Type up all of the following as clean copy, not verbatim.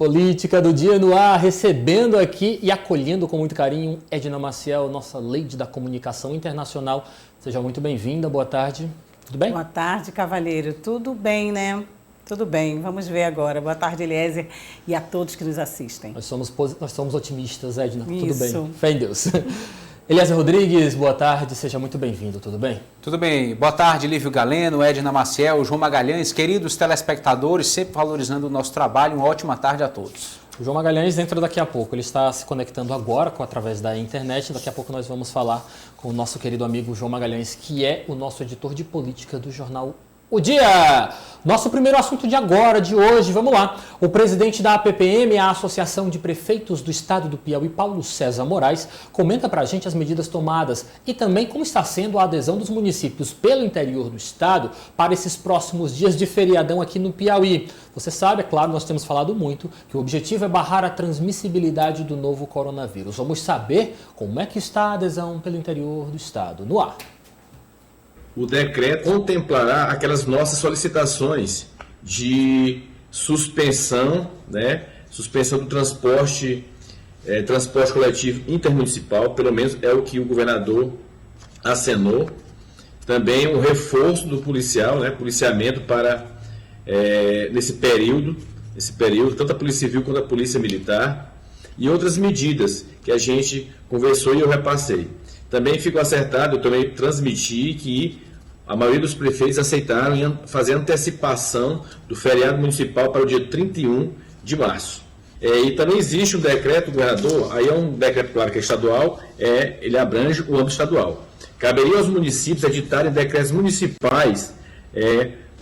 Política do Dia no Ar, recebendo aqui e acolhendo com muito carinho Edna Maciel, nossa Lady da Comunicação Internacional. Seja muito bem-vinda, boa tarde. Tudo bem? Boa tarde, cavalheiro. Tudo bem, né? Tudo bem, vamos ver agora. Boa tarde, Eliezer, e a todos que nos assistem. Nós somos otimistas, Edna. Isso. Tudo bem, fé em Deus. Eliezer Rodrigues, boa tarde, seja muito bem-vindo, tudo bem? Tudo bem, boa tarde, Lívio Galeno, Edna Maciel, João Magalhães, queridos telespectadores, sempre valorizando o nosso trabalho, uma ótima tarde a todos. O João Magalhães entra daqui a pouco, ele está se conectando agora através da internet, daqui a pouco nós vamos falar com o nosso querido amigo João Magalhães, que é o nosso editor de política do jornal O Dia. Nosso primeiro assunto de agora, de hoje, vamos lá. O presidente da APPM, a Associação de Prefeitos do Estado do Piauí, Paulo César Moraes, comenta pra gente as medidas tomadas e também como está sendo a adesão dos municípios pelo interior do estado para esses próximos dias de feriadão aqui no Piauí. Você sabe, é claro, nós temos falado muito que o objetivo é barrar a transmissibilidade do novo coronavírus. Vamos saber como é que está a adesão pelo interior do estado. No ar. O decreto contemplará aquelas nossas solicitações de suspensão, suspensão do transporte coletivo intermunicipal, pelo menos é o que o governador acenou. Também o reforço do policiamento para nesse período, tanto a Polícia Civil quanto a Polícia Militar, e outras medidas que a gente conversou e eu repassei. Também ficou acertado, eu também transmiti que a maioria dos prefeitos aceitaram fazer antecipação do feriado municipal para o dia 31 de março. E também existe um decreto, governador, aí é um decreto, claro, que é estadual, ele abrange o âmbito estadual. Caberia aos municípios editarem decretos municipais,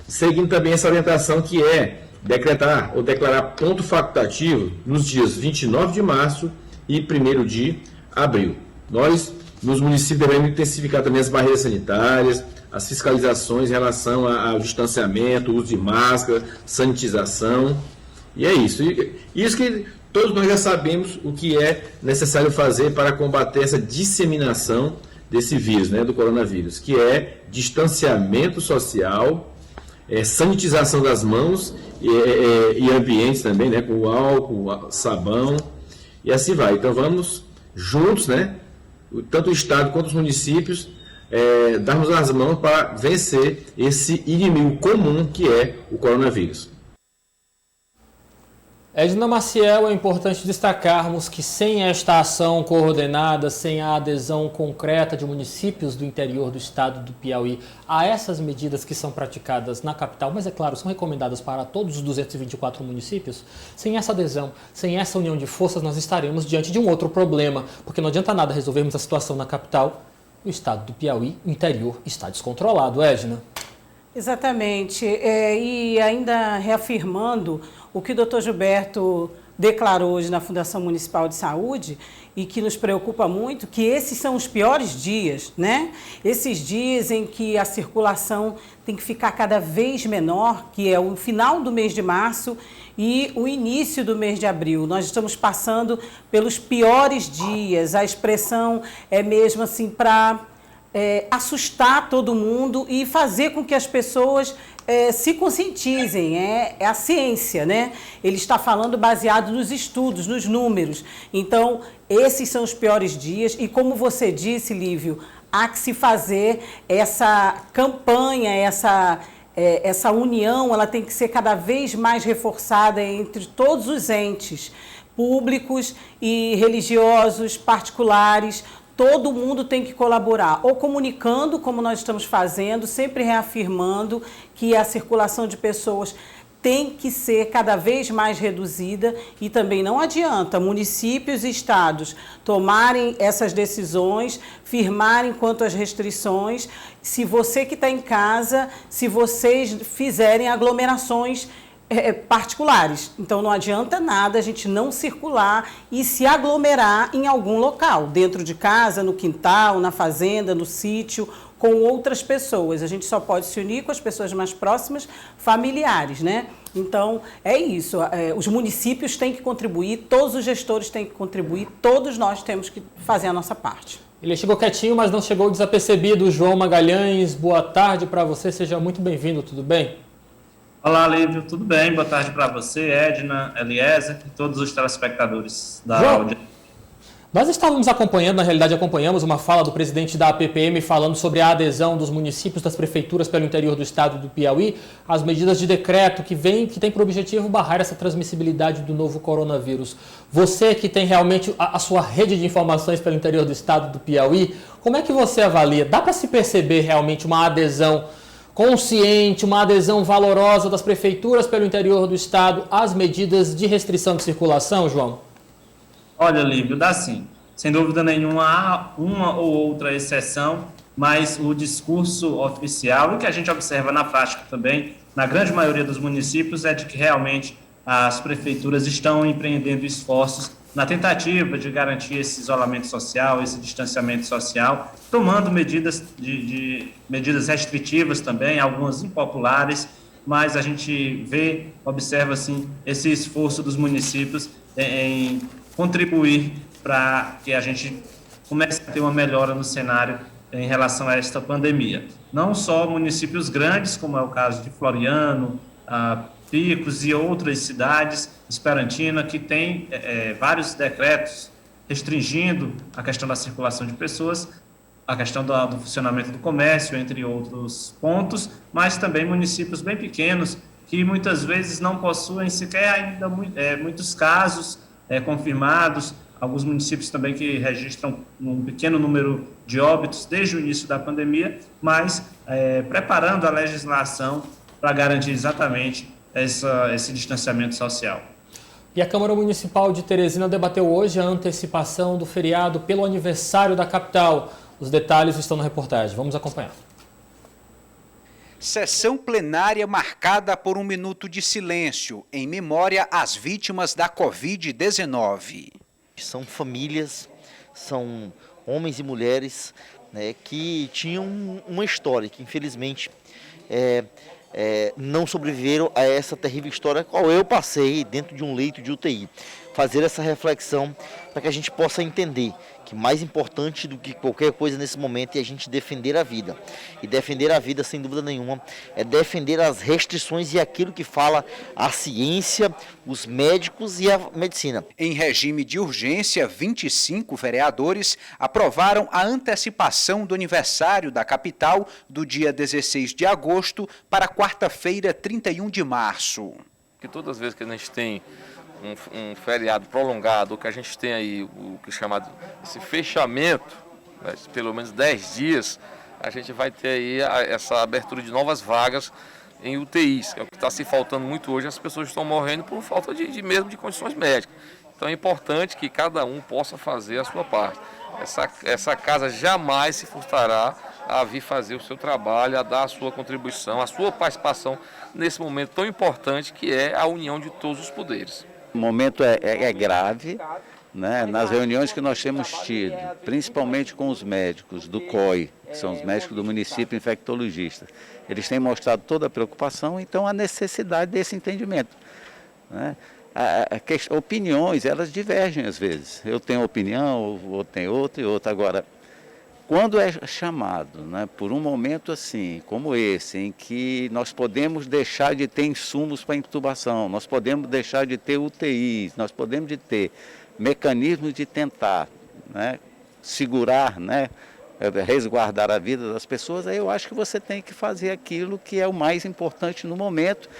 seguindo também essa orientação que é decretar ou declarar ponto facultativo nos dias 29 de março e 1º de abril. Nós, nos municípios, devemos intensificar também as barreiras sanitárias, as fiscalizações em relação ao distanciamento, uso de máscara, sanitização. E é isso. Isso que todos nós já sabemos o que é necessário fazer para combater essa disseminação desse vírus, do coronavírus, que é distanciamento social, sanitização das mãos e ambientes também, com álcool, sabão, e assim vai. Então vamos juntos, tanto o Estado quanto os municípios, darmos as mãos para vencer esse inimigo comum que é o coronavírus. Edna Maciel, é importante destacarmos que sem esta ação coordenada, sem a adesão concreta de municípios do interior do estado do Piauí a essas medidas que são praticadas na capital, mas é claro, são recomendadas para todos os 224 municípios, sem essa adesão, sem essa união de forças, nós estaremos diante de um outro problema, porque não adianta nada resolvermos a situação na capital, o estado do Piauí, o interior, está descontrolado, Edna. Exatamente, e ainda reafirmando o que o Dr. Gilberto declarou hoje na Fundação Municipal de Saúde e que nos preocupa muito, que esses são os piores dias, Esses dias em que a circulação tem que ficar cada vez menor, que é o final do mês de março e o início do mês de abril. Nós estamos passando pelos piores dias, a expressão é mesmo assim para assustar todo mundo e fazer com que as pessoas se conscientizem. É a ciência, Ele está falando baseado nos estudos, nos números. Então, esses são os piores dias e, como você disse, Lívio, há que se fazer essa campanha, essa união, ela tem que ser cada vez mais reforçada entre todos os entes públicos e religiosos, particulares. Todo mundo tem que colaborar, ou comunicando, como nós estamos fazendo, sempre reafirmando que a circulação de pessoas tem que ser cada vez mais reduzida e também não adianta municípios e estados tomarem essas decisões, firmarem quanto às restrições, se você que está em casa, se vocês fizerem aglomerações particulares. Então não adianta nada a gente não circular e se aglomerar em algum local, dentro de casa, no quintal, na fazenda, no sítio, com outras pessoas. A gente só pode se unir com as pessoas mais próximas, familiares, Então, é isso. Os municípios têm que contribuir, todos os gestores têm que contribuir, todos nós temos que fazer a nossa parte. Ele chegou quietinho, mas não chegou desapercebido. João Magalhães, boa tarde para você, seja muito bem-vindo, tudo bem? Olá, Lívio, tudo bem? Boa tarde para você, Edna, Eliezer e todos os telespectadores da audiência. Nós estávamos acompanhando, na realidade acompanhamos uma fala do presidente da APPM falando sobre a adesão dos municípios, das prefeituras pelo interior do estado do Piauí às medidas de decreto que tem por objetivo barrar essa transmissibilidade do novo coronavírus. Você que tem realmente a sua rede de informações pelo interior do estado do Piauí, como é que você avalia? Dá para se perceber realmente uma adesão consciente, uma adesão valorosa das prefeituras pelo interior do estado às medidas de restrição de circulação, João? Olha, Lívio, dá sim. Sem dúvida nenhuma, há uma ou outra exceção, mas o discurso oficial, e que a gente observa na prática também, na grande maioria dos municípios, é de que realmente as prefeituras estão empreendendo esforços na tentativa de garantir esse isolamento social, esse distanciamento social, tomando medidas medidas restritivas também, algumas impopulares, mas a gente observa assim, esse esforço dos municípios em contribuir para que a gente comece a ter uma melhora no cenário em relação a esta pandemia. Não só municípios grandes, como é o caso de Floriano, Picos e outras cidades, Esperantina, que tem vários decretos restringindo a questão da circulação de pessoas, a questão do funcionamento do comércio, entre outros pontos, mas também municípios bem pequenos, que muitas vezes não possuem sequer ainda muitos casos confirmados, alguns municípios também que registram um pequeno número de óbitos desde o início da pandemia, mas preparando a legislação para garantir exatamente esse distanciamento social. E a Câmara Municipal de Teresina debateu hoje a antecipação do feriado pelo aniversário da capital. Os detalhes estão na reportagem. Vamos acompanhar. Sessão plenária marcada por um minuto de silêncio em memória às vítimas da Covid-19. São famílias, são homens e mulheres, né, que tinham uma história, que infelizmente não sobreviveram a essa terrível história, qual eu passei dentro de um leito de UTI. Fazer essa reflexão para que a gente possa entender que mais importante do que qualquer coisa nesse momento é a gente defender a vida. E defender a vida, sem dúvida nenhuma, é defender as restrições e aquilo que fala a ciência, os médicos e a medicina. Em regime de urgência, 25 vereadores aprovaram a antecipação do aniversário da capital do dia 16 de agosto para quarta-feira, 31 de março. Que todas as vezes que a gente tem um feriado prolongado, ou que a gente tem aí o que é chamado esse fechamento, né, pelo menos 10 dias, a gente vai ter aí essa abertura de novas vagas em UTIs, que é o que está se faltando muito hoje. As pessoas estão morrendo por falta mesmo de condições médicas. Então é importante que cada um possa fazer a sua parte. Essa casa jamais se furtará a vir fazer o seu trabalho, a dar a sua contribuição, a sua participação nesse momento tão importante que é a união de todos os poderes. O momento é grave, né? Nas reuniões que nós temos tido, principalmente com os médicos do COI, que são os médicos do município infectologistas, eles têm mostrado toda a preocupação, então a necessidade desse entendimento, né? Opiniões, elas divergem às vezes. Eu tenho opinião, o outro tem outra e outra. Agora, quando é chamado, né, por um momento assim, como esse, em que nós podemos deixar de ter insumos para intubação, nós podemos deixar de ter UTIs, nós podemos de ter mecanismos de tentar, né, segurar, né, resguardar a vida das pessoas, aí eu acho que você tem que fazer aquilo que é o mais importante no momento,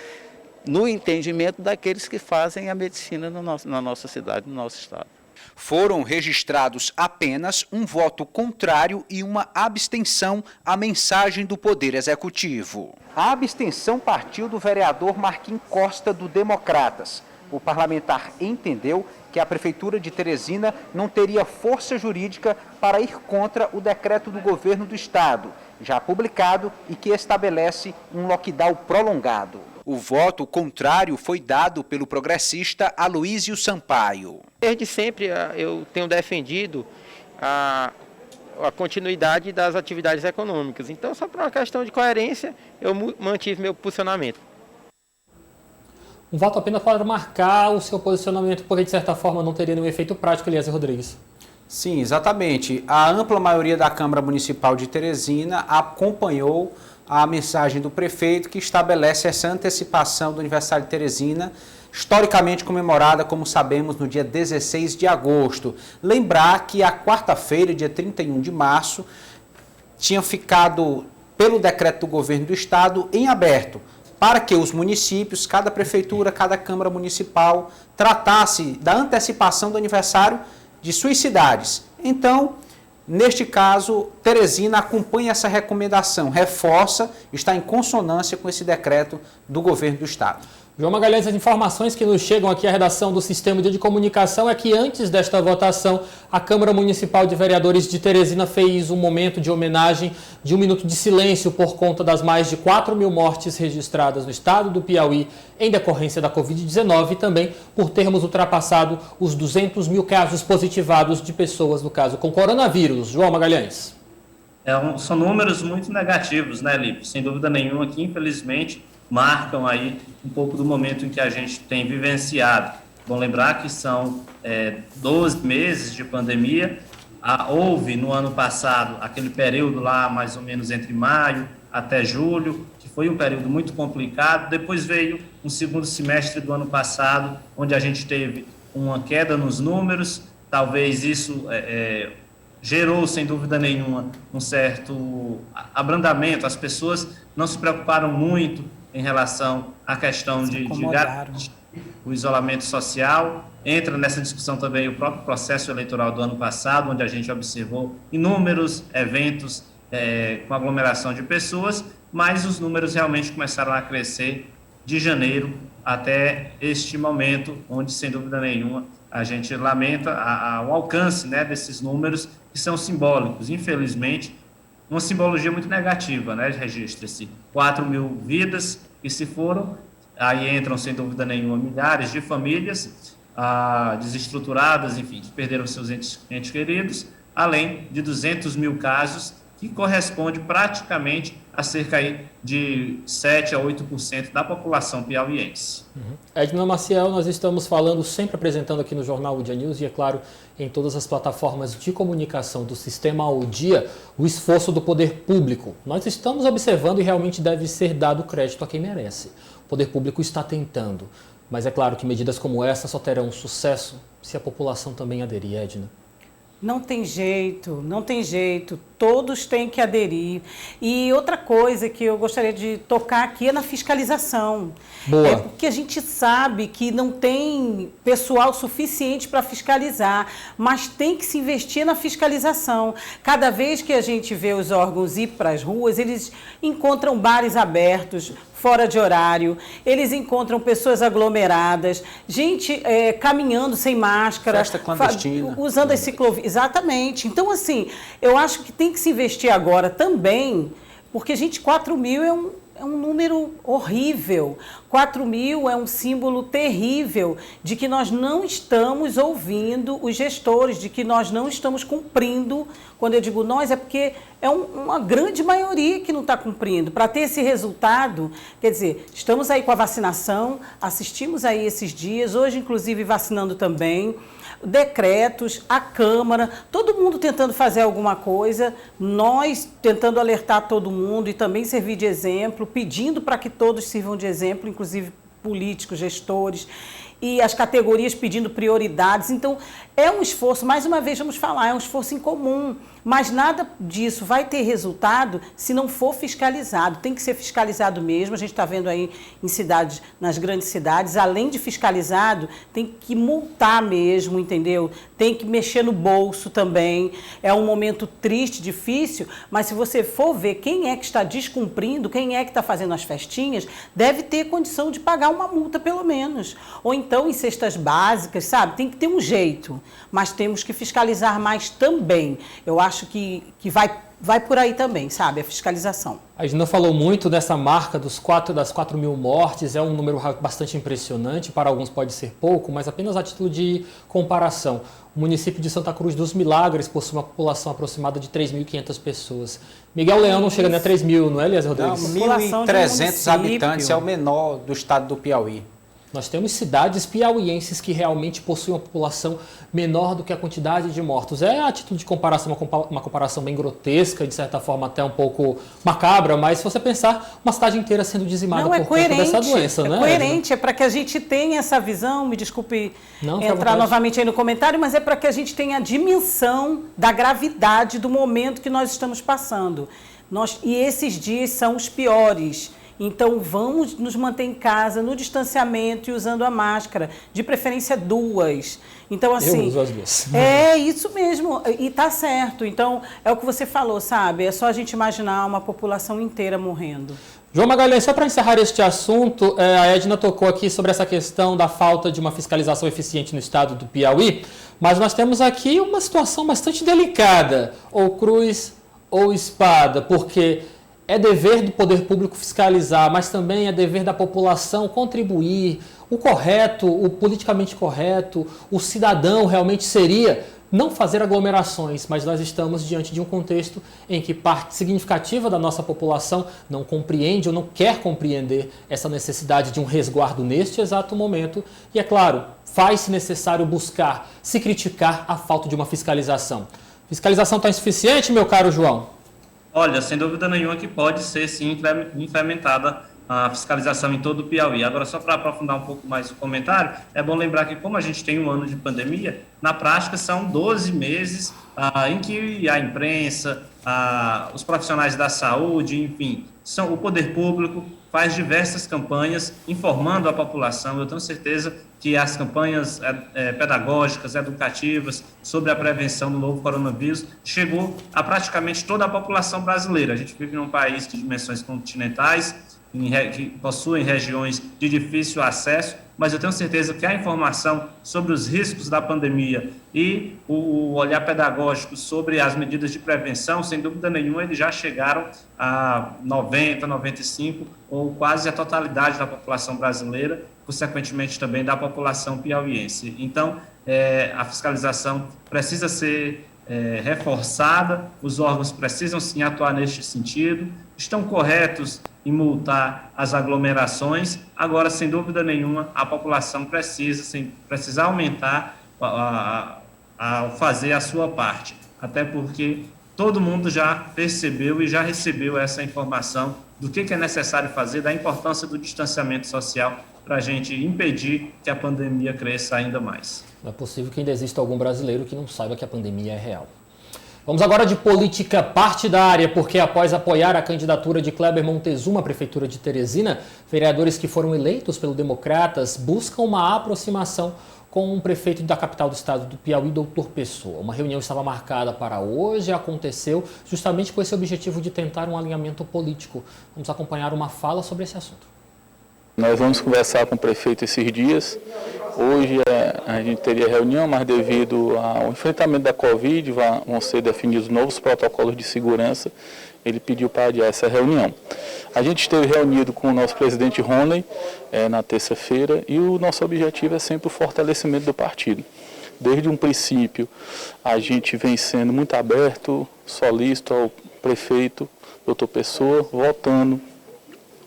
no entendimento daqueles que fazem a medicina na nossa cidade, no nosso estado. Foram registrados apenas um voto contrário e uma abstenção à mensagem do Poder Executivo. A abstenção partiu do vereador Marquinhos Costa, do Democratas. O parlamentar entendeu que a Prefeitura de Teresina não teria força jurídica para ir contra o decreto do governo do estado, já publicado e que estabelece um lockdown prolongado. O voto contrário foi dado pelo progressista Aloísio Sampaio. Desde sempre eu tenho defendido a continuidade das atividades econômicas. Então, só por uma questão de coerência, eu mantive meu posicionamento. Um voto apenas para marcar o seu posicionamento, porque de certa forma não teria nenhum efeito prático, Eliezer Rodrigues. Sim, exatamente. A ampla maioria da Câmara Municipal de Teresina acompanhou a mensagem do prefeito que estabelece essa antecipação do aniversário de Teresina, historicamente comemorada, como sabemos, no dia 16 de agosto. Lembrar que a quarta-feira, dia 31 de março, tinha ficado, pelo decreto do governo do estado, em aberto, para que os municípios, cada prefeitura, cada Câmara Municipal, tratasse da antecipação do aniversário de suas cidades. Então, neste caso, Teresina acompanha essa recomendação, reforça, está em consonância com esse decreto do governo do estado. João Magalhães, as informações que nos chegam aqui à redação do Sistema de Comunicação é que antes desta votação, a Câmara Municipal de Vereadores de Teresina fez um momento de homenagem de 1 minuto de silêncio por conta das mais de 4.000 mortes registradas no estado do Piauí em decorrência da Covid-19 e também por termos ultrapassado os 200.000 casos positivados de pessoas, no caso, com coronavírus. João Magalhães. São números muito negativos, né, Lipe? Sem dúvida nenhuma, que infelizmente marcam aí um pouco do momento em que a gente tem vivenciado. Bom lembrar que são 12 meses de pandemia. Houve no ano passado aquele período lá mais ou menos entre maio até julho, que foi um período muito complicado. Depois veio um segundo semestre do ano passado, onde a gente teve uma queda nos números. Talvez isso gerou, sem dúvida nenhuma, um certo abrandamento. As pessoas não se preocuparam muito em relação à questão de garantir o isolamento social. Entra nessa discussão também o próprio processo eleitoral do ano passado, onde a gente observou inúmeros eventos com aglomeração de pessoas, mas os números realmente começaram a crescer de janeiro até este momento, onde, sem dúvida nenhuma, a gente lamenta o alcance, né, desses números que são simbólicos. Infelizmente, uma simbologia muito negativa, né? Registra-se 4.000 vidas que se foram, aí entram, sem dúvida nenhuma, milhares de famílias desestruturadas, enfim, que perderam seus entes queridos, além de 200.000 casos, que corresponde praticamente a cerca aí de 7 a 8% da população piauiense. Edna Maciel, nós estamos falando, sempre apresentando aqui no Jornal O Dia News e, é claro, em todas as plataformas de comunicação do Sistema O Dia, o esforço do poder público. Nós estamos observando e realmente deve ser dado crédito a quem merece. O poder público está tentando, mas é claro que medidas como essa só terão sucesso se a população também aderir, Edna. Não tem jeito, não tem jeito. Todos têm que aderir. E outra coisa que eu gostaria de tocar aqui é na fiscalização. Boa. É porque a gente sabe que não tem pessoal suficiente para fiscalizar, mas tem que se investir na fiscalização. Cada vez que a gente vê os órgãos ir para as ruas, eles encontram bares abertos, fora de horário, eles encontram pessoas aglomeradas, gente caminhando sem máscara, festa clandestina, usando as ciclovias. Exatamente. Então, assim, eu acho que tem que se investir agora também, porque, gente, 4.000 é um número horrível. 4.000 é um símbolo terrível de que nós não estamos ouvindo os gestores, de que nós não estamos cumprindo. Quando eu digo nós, é porque é uma grande maioria que não está cumprindo. Para ter esse resultado, quer dizer, estamos aí com a vacinação, assistimos aí esses dias, hoje inclusive vacinando também, decretos, a Câmara, todo mundo tentando fazer alguma coisa, nós tentando alertar todo mundo e também servir de exemplo, pedindo para que todos sirvam de exemplo, inclusive políticos, gestores, e as categorias pedindo prioridades. Então, é um esforço, mais uma vez vamos falar, é um esforço em comum, mas nada disso vai ter resultado se não for fiscalizado. Tem que ser fiscalizado mesmo, a gente está vendo aí em cidades, nas grandes cidades, além de fiscalizado, tem que multar mesmo, entendeu? Tem que mexer no bolso também. É um momento triste, difícil, mas se você for ver quem é que está descumprindo, quem é que está fazendo as festinhas, deve ter condição de pagar uma multa pelo menos. Ou então em cestas básicas, sabe? Tem que ter um jeito, mas temos que fiscalizar mais também. Eu acho que vai por aí também, sabe? A fiscalização. A Edna falou muito dessa marca das 4.000 mortes, é um número bastante impressionante, para alguns pode ser pouco, mas apenas a título de comparação. O município de Santa Cruz dos Milagres possui uma população aproximada de 3.500 pessoas. Miguel Leão não chega nem a 3.000, não é, Elias Rodrigues? Não, 1.300 habitantes, é o menor do estado do Piauí. Nós temos cidades piauienses que realmente possuem uma população menor do que a quantidade de mortos. É a título de comparação, uma comparação bem grotesca, de certa forma até um pouco macabra, mas se você pensar, uma cidade inteira sendo dizimada por conta dessa doença, né? É coerente, é para que a gente tenha essa visão, me desculpe entrar novamente aí no comentário, mas é para que a gente tenha a dimensão da gravidade do momento que nós estamos passando. E esses dias são os piores. Então, vamos nos manter em casa, no distanciamento e usando a máscara, de preferência 2. Então, assim... Eu uso as 2. É isso mesmo, e tá certo. Então, é o que você falou, sabe? É só a gente imaginar uma população inteira morrendo. João Magalhães, só para encerrar este assunto, a Edna tocou aqui sobre essa questão da falta de uma fiscalização eficiente no estado do Piauí, mas nós temos aqui uma situação bastante delicada, ou cruz ou espada, porque... É dever do poder público fiscalizar, mas também é dever da população contribuir. O correto, o politicamente correto, o cidadão realmente seria não fazer aglomerações, mas nós estamos diante de um contexto em que parte significativa da nossa população não compreende ou não quer compreender essa necessidade de um resguardo neste exato momento. E é claro, faz-se necessário buscar, se criticar a falta de uma fiscalização. Fiscalização está insuficiente, meu caro João? Olha, sem dúvida nenhuma que pode ser, sim, implementada a fiscalização em todo o Piauí. Agora, só para aprofundar um pouco mais o comentário, é bom lembrar que, como a gente tem um ano de pandemia, na prática são 12 meses em que a imprensa, os profissionais da saúde, enfim, o poder público faz diversas campanhas informando a população. Eu tenho certeza que as campanhas pedagógicas, educativas, sobre a prevenção do novo coronavírus, chegou a praticamente toda a população brasileira. A gente vive num país de dimensões continentais, que possuem regiões de difícil acesso, mas eu tenho certeza que a informação sobre os riscos da pandemia e o olhar pedagógico sobre as medidas de prevenção, sem dúvida nenhuma, eles já chegaram a 90%, 95% ou quase a totalidade da população brasileira, consequentemente também da população piauiense. Então, a fiscalização precisa ser reforçada, os órgãos precisam sim atuar neste sentido, estão corretos em multar as aglomerações. Agora, sem dúvida nenhuma, a população precisa aumentar a fazer a sua parte, até porque todo mundo já percebeu e já recebeu essa informação do que é necessário fazer, da importância do distanciamento social para a gente impedir que a pandemia cresça ainda mais. Não é possível que ainda exista algum brasileiro que não saiba que a pandemia é real. Vamos agora de política partidária, porque após apoiar a candidatura de Kleber Montezuma à Prefeitura de Teresina, vereadores que foram eleitos pelo Democratas buscam uma aproximação com o prefeito da capital do estado do Piauí, Doutor Pessoa. Uma reunião estava marcada para hoje e aconteceu justamente com esse objetivo de tentar um alinhamento político. Vamos acompanhar uma fala sobre esse assunto. Nós vamos conversar com o prefeito esses dias. Hoje a gente teria reunião, mas devido ao enfrentamento da Covid, vão ser definidos novos protocolos de segurança. Ele pediu para adiar essa reunião. A gente esteve reunido com o nosso presidente Ronley na terça-feira e o nosso objetivo é sempre o fortalecimento do partido. Desde um princípio, a gente vem sendo muito aberto, solícito ao prefeito, Doutor Pessoa, votando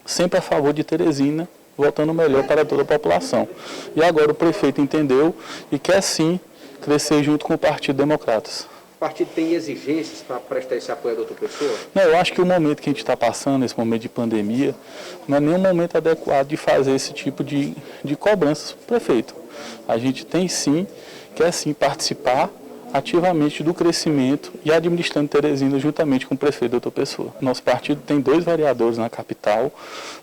sempre a favor de Teresina, voltando melhor para toda a população. E agora o prefeito entendeu e quer sim crescer junto com o Partido Democratas. O partido tem exigências para prestar esse apoio a Doutor Pessoa? Não, eu acho que o momento que a gente está passando, esse momento de pandemia, não é nenhum momento adequado de fazer esse tipo de cobranças para o prefeito. A gente tem sim, quer sim participar ativamente do crescimento e administrando Teresina juntamente com o prefeito Doutor Pessoa. Nosso partido tem 2 vereadores na capital,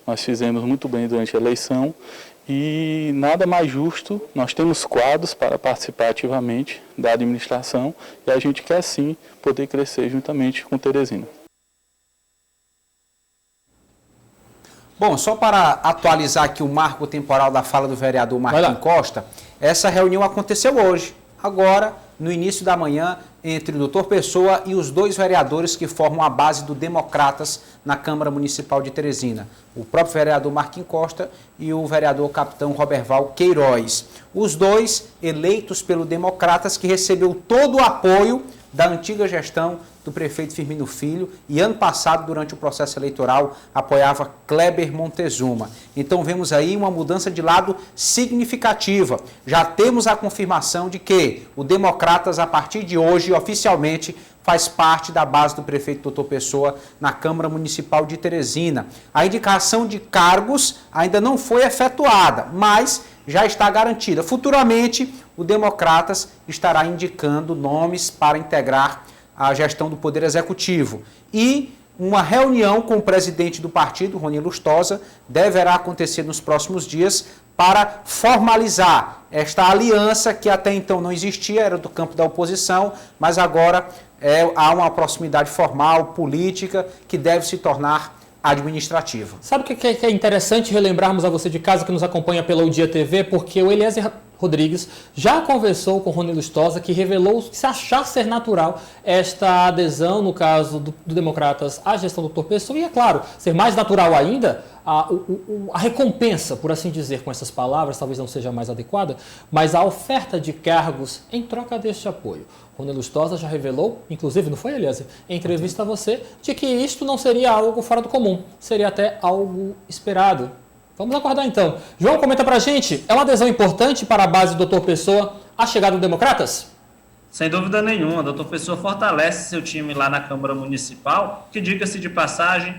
nós fizemos muito bem durante a eleição e nada mais justo, nós temos quadros para participar ativamente da administração e a gente quer sim poder crescer juntamente com Teresina. Bom, só para atualizar aqui o marco temporal da fala do vereador Marquinhos Costa, essa reunião aconteceu hoje, agora, no início da manhã, entre o Doutor Pessoa e os 2 vereadores que formam a base do Democratas na Câmara Municipal de Teresina. O próprio vereador Marquinhos Costa e o vereador capitão Roberval Queiroz. Os 2 eleitos pelo Democratas que recebeu todo o apoio da antiga gestão do prefeito Firmino Filho e ano passado, durante o processo eleitoral, apoiava Kleber Montezuma. Então vemos aí uma mudança de lado significativa. Já temos a confirmação de que o Democratas, a partir de hoje, oficialmente, faz parte da base do prefeito Doutor Pessoa na Câmara Municipal de Teresina. A indicação de cargos ainda não foi efetuada, mas já está garantida. Futuramente, o Democratas estará indicando nomes para integrar a gestão do Poder Executivo. E uma reunião com o presidente do partido, Rony Lustosa, deverá acontecer nos próximos dias para formalizar esta aliança que até então não existia, era do campo da oposição, mas agora há uma proximidade formal, política, que deve se tornar administrativa. Sabe o que é interessante relembrarmos a você de casa que nos acompanha pela O Dia TV? Porque o Eliezer Rodrigues já conversou com o Rony Lustosa, que revelou se achar ser natural esta adesão, no caso do Democratas, à gestão do Dr. Pessoa, e é claro, ser mais natural ainda a recompensa, por assim dizer, com essas palavras, talvez não seja mais adequada, mas a oferta de cargos em troca deste apoio. Rony Lustosa já revelou, inclusive, não foi, Eliezer, em entrevista a você, de que isto não seria algo fora do comum, seria até algo esperado. Vamos aguardar então. João, comenta pra gente, é uma adesão importante para a base do Dr. Pessoa a chegada do Democratas? Sem dúvida nenhuma, o Dr. Pessoa fortalece seu time lá na Câmara Municipal, que, diga-se de passagem,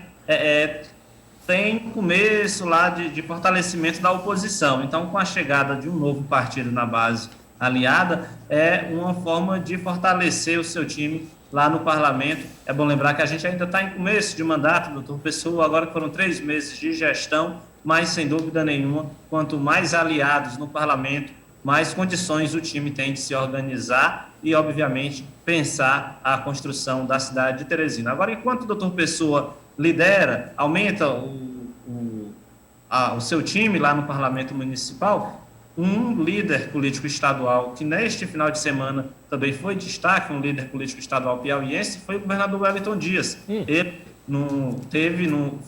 tem começo lá de fortalecimento da oposição. Então, com a chegada de um novo partido na base aliada, é uma forma de fortalecer o seu time lá no parlamento. É bom lembrar que a gente ainda está em começo de mandato, doutor Pessoa, agora que foram 3 meses de gestão, mas, sem dúvida nenhuma, quanto mais aliados no parlamento, mais condições o time tem de se organizar e, obviamente, pensar a construção da cidade de Teresina. Agora, enquanto o doutor Pessoa lidera, aumenta o seu time lá no parlamento municipal, um líder político estadual, que neste final de semana também foi destaque, um líder político estadual piauiense, foi o governador Wellington Dias. Ele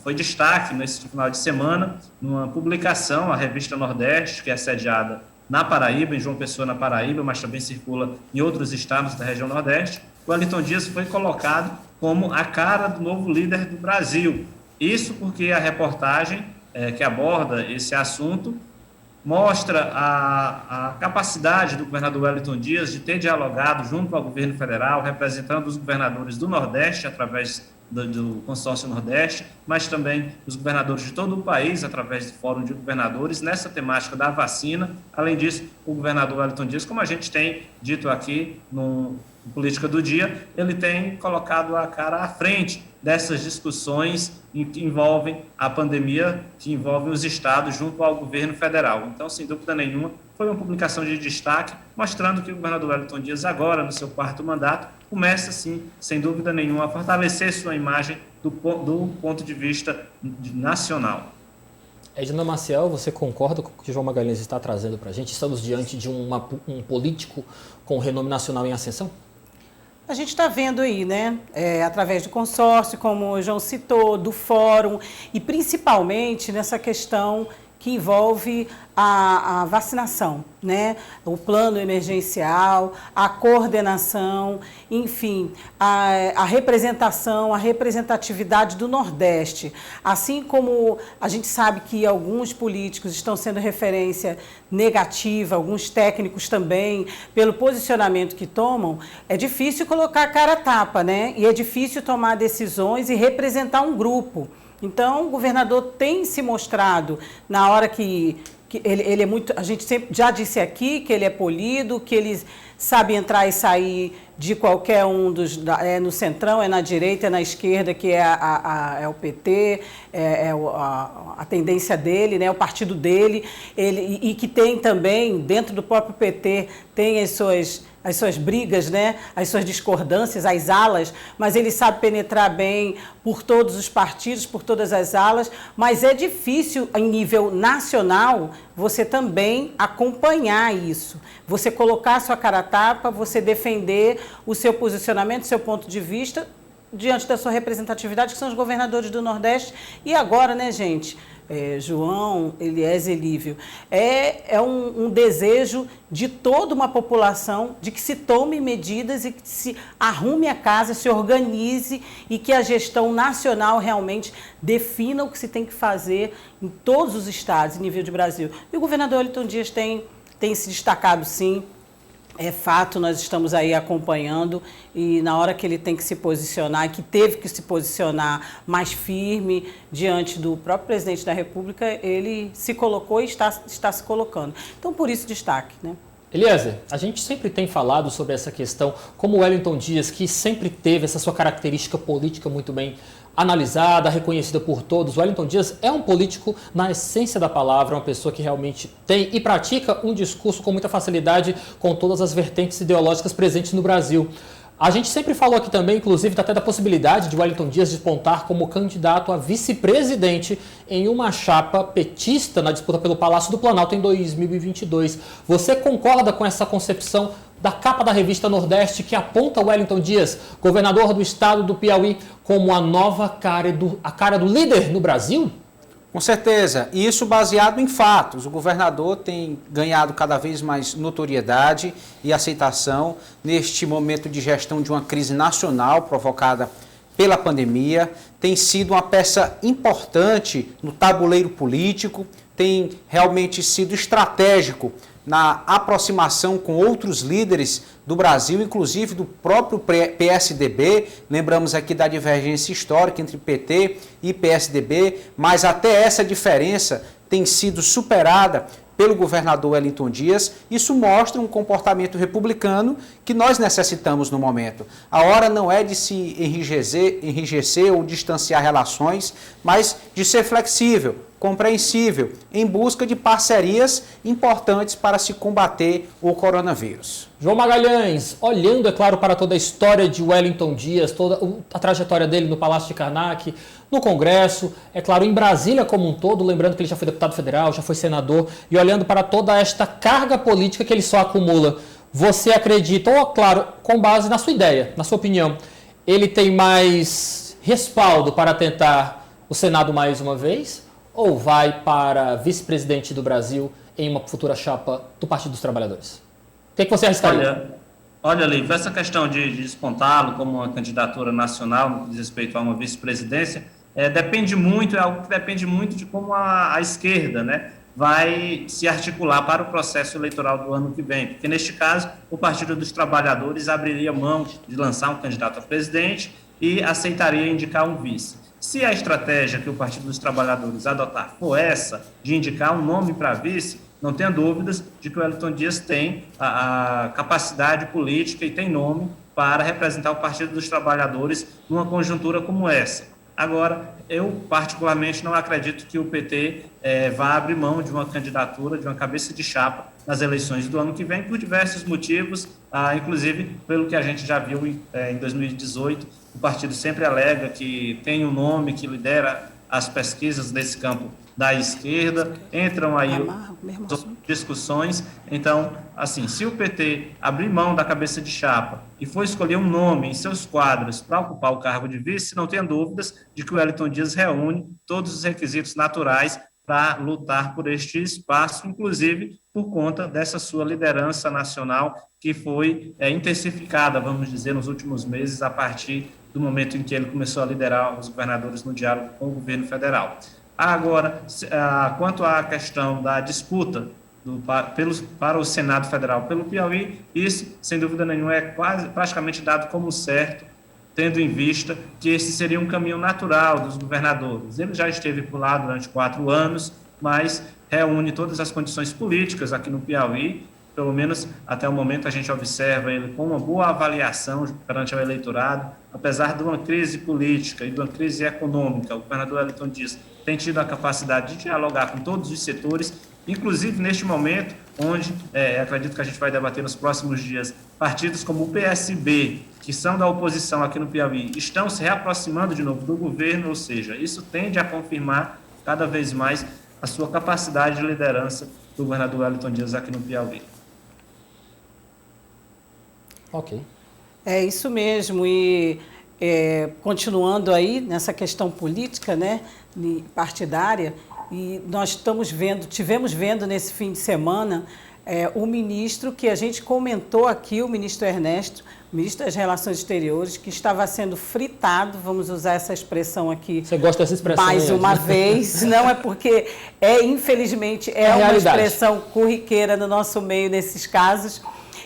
foi destaque neste final de semana, numa publicação, a revista Nordeste, que é sediada na Paraíba, em João Pessoa, na Paraíba, mas também circula em outros estados da região Nordeste. O Wellington Dias foi colocado como a cara do novo líder do Brasil. Isso porque a reportagem que aborda esse assunto mostra a capacidade do governador Wellington Dias de ter dialogado junto ao governo federal, representando os governadores do Nordeste, através do Consórcio Nordeste, mas também os governadores de todo o país, através do Fórum de Governadores, nessa temática da vacina. Além disso, o governador Wellington Dias, como a gente tem dito aqui no Política do Dia, ele tem colocado a cara à frente dessas discussões que envolvem a pandemia, que envolvem os estados junto ao governo federal. Então, sem dúvida nenhuma, foi uma publicação de destaque, mostrando que o governador Wellington Dias, agora no seu 4º mandato, começa, sim, sem dúvida nenhuma, a fortalecer sua imagem do ponto de vista nacional. Edna Maciel, você concorda com o que o João Magalhães está trazendo para a gente? Estamos diante de um político com renome nacional em ascensão? A gente está vendo aí, né, através do consórcio, como o João citou, do fórum, e principalmente nessa questão que envolve a vacinação, né? O plano emergencial, a coordenação, enfim, a representação, a representatividade do Nordeste. Assim como a gente sabe que alguns políticos estão sendo referência negativa, alguns técnicos também, pelo posicionamento que tomam, é difícil colocar a cara a tapa, né? E é difícil tomar decisões e representar um grupo. Então, o governador tem se mostrado, na hora que ele é muito... A gente sempre já disse aqui que ele é polido, que ele sabe entrar e sair de qualquer um dos... no centrão, é na direita, é na esquerda, que é o PT, a tendência dele, né, o partido dele, e que tem também, dentro do próprio PT, tem as suas brigas, né, as suas discordâncias, as alas, mas ele sabe penetrar bem por todos os partidos, por todas as alas, mas é difícil, em nível nacional, você também acompanhar isso, você colocar a sua cara a tapa, você defender o seu posicionamento, o seu ponto de vista, diante da sua representatividade, que são os governadores do Nordeste. E agora, né, gente, João, Eliezer e Lívio, é um desejo de toda uma população de que se tome medidas e que se arrume a casa, se organize e que a gestão nacional realmente defina o que se tem que fazer em todos os estados, em nível de Brasil. E o governador Wellington Dias tem se destacado, sim. É fato, nós estamos aí acompanhando e na hora que ele tem que se posicionar, que teve que se posicionar mais firme diante do próprio presidente da República, ele se colocou e está se colocando. Então, por isso, destaque, né? Eliezer, a gente sempre tem falado sobre essa questão, como o Wellington Dias, que sempre teve essa sua característica política muito bem analisada, reconhecida por todos. O Wellington Dias é um político na essência da palavra, uma pessoa que realmente tem e pratica um discurso com muita facilidade com todas as vertentes ideológicas presentes no Brasil. A gente sempre falou aqui também, inclusive, até da possibilidade de Wellington Dias despontar como candidato a vice-presidente em uma chapa petista na disputa pelo Palácio do Planalto em 2022. Você concorda com essa concepção da capa da revista Nordeste que aponta Wellington Dias, governador do estado do Piauí, como a nova cara do líder no Brasil? Com certeza, e isso baseado em fatos. O governador tem ganhado cada vez mais notoriedade e aceitação neste momento de gestão de uma crise nacional provocada pela pandemia. Tem sido uma peça importante no tabuleiro político, tem realmente sido estratégico na aproximação com outros líderes do Brasil, inclusive do próprio PSDB. Lembramos aqui da divergência histórica entre PT e PSDB, mas até essa diferença tem sido superada pelo governador Wellington Dias. Isso mostra um comportamento republicano que nós necessitamos no momento. A hora não é de se enrijecer ou distanciar relações, mas de ser flexível, compreensível, em busca de parcerias importantes para se combater o coronavírus. João Magalhães, olhando, é claro, para toda a história de Wellington Dias, toda a trajetória dele no Palácio de Karnak, no Congresso, é claro, em Brasília como um todo, lembrando que ele já foi deputado federal, já foi senador, e olhando para toda esta carga política que ele só acumula, você acredita, ou claro, com base na sua ideia, na sua opinião, ele tem mais respaldo para tentar o Senado mais uma vez? Ou vai para vice-presidente do Brasil em uma futura chapa do Partido dos Trabalhadores? O que você arriscaria? Olha, Lívio, essa questão de despontá-lo como uma candidatura nacional no que diz respeito a uma vice-presidência, depende muito, é algo que depende muito de como a esquerda, né, vai se articular para o processo eleitoral do ano que vem. Porque, neste caso, o Partido dos Trabalhadores abriria mão de lançar um candidato a presidente e aceitaria indicar um vice. Se a estratégia que o Partido dos Trabalhadores adotar for essa, de indicar um nome para vice, não tenha dúvidas de que o Wellington Dias tem a capacidade política e tem nome para representar o Partido dos Trabalhadores numa conjuntura como essa. Agora, eu particularmente não acredito que o PT vá abrir mão de uma candidatura, de uma cabeça de chapa nas eleições do ano que vem, por diversos motivos, inclusive pelo que a gente já viu em 2018, o partido sempre alega que tem um nome que lidera as pesquisas desse campo da esquerda, entram aí discussões. Então, assim, se o PT abrir mão da cabeça de chapa e for escolher um nome em seus quadros para ocupar o cargo de vice, não tenha dúvidas de que o Wellington Dias reúne todos os requisitos naturais para lutar por este espaço, inclusive por conta dessa sua liderança nacional que foi intensificada, vamos dizer, nos últimos meses, a partir do momento em que ele começou a liderar os governadores no diálogo com o governo federal. Agora, quanto à questão da disputa para o Senado Federal pelo Piauí, isso, sem dúvida nenhuma, é praticamente dado como certo, tendo em vista que esse seria um caminho natural dos governadores. Ele já esteve por lá durante 4 anos, mas reúne todas as condições políticas aqui no Piauí. Pelo menos até o momento a gente observa ele com uma boa avaliação perante o eleitorado, apesar de uma crise política e de uma crise econômica. O governador Wellington Dias tem tido a capacidade de dialogar com todos os setores, inclusive neste momento, onde acredito que a gente vai debater nos próximos dias, partidos como o PSB, que são da oposição aqui no Piauí, estão se reaproximando de novo do governo, ou seja, isso tende a confirmar cada vez mais a sua capacidade de liderança do governador Wellington Dias aqui no Piauí. Ok. É isso mesmo, e continuando aí nessa questão política, né, partidária, e nós tivemos vendo nesse fim de semana o ministro que a gente comentou aqui, o ministro Ernesto, ministro das Relações Exteriores, que estava sendo fritado, vamos usar essa expressão aqui. Você gosta dessa expressão? Mais uma vez, não é porque infelizmente, uma expressão corriqueira no nosso meio nesses casos.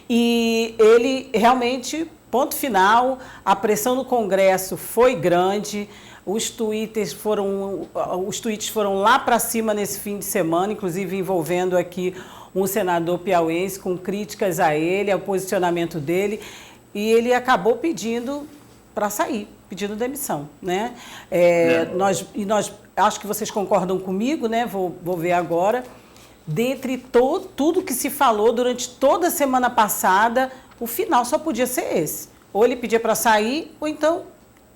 E ele realmente, ponto final, a pressão no Congresso foi grande, os tweets foram lá para cima nesse fim de semana, inclusive envolvendo aqui um senador piauiense com críticas a ele, ao posicionamento dele, e ele acabou pedindo para sair, pedindo demissão, né? Nós acho que vocês concordam comigo, né? Vou ver agora. Dentre tudo que se falou durante toda a semana passada, o final só podia ser esse. Ou ele pedia para sair, ou então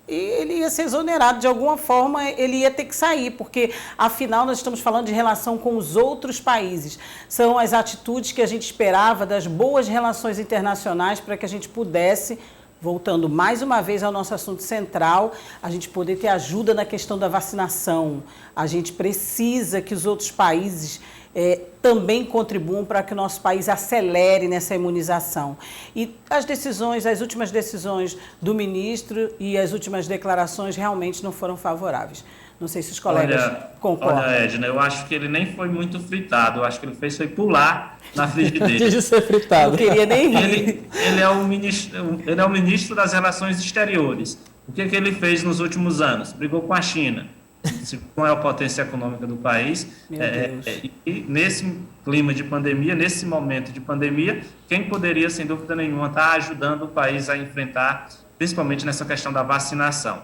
ele ia ser exonerado de alguma forma, ele ia ter que sair, porque, afinal, nós estamos falando de relação com os outros países. São as atitudes que a gente esperava das boas relações internacionais para que a gente pudesse, voltando mais uma vez ao nosso assunto central, a gente poder ter ajuda na questão da vacinação. A gente precisa que os outros países também contribuam para que o nosso país acelere nessa imunização. E as últimas decisões do ministro e as últimas declarações realmente não foram favoráveis. Não sei se os colegas concordam. Olha, Edna, eu acho que ele nem foi muito fritado. Eu acho que ele foi pular na frigideira. Antes de ser fritado. Não queria nem rir. Ele é o ministro das Relações Exteriores. O que ele fez nos últimos anos? Brigou com a China, não é a potência econômica do país, e nesse clima de pandemia, nesse momento de pandemia, quem poderia, sem dúvida nenhuma, estar ajudando o país a enfrentar, principalmente nessa questão da vacinação.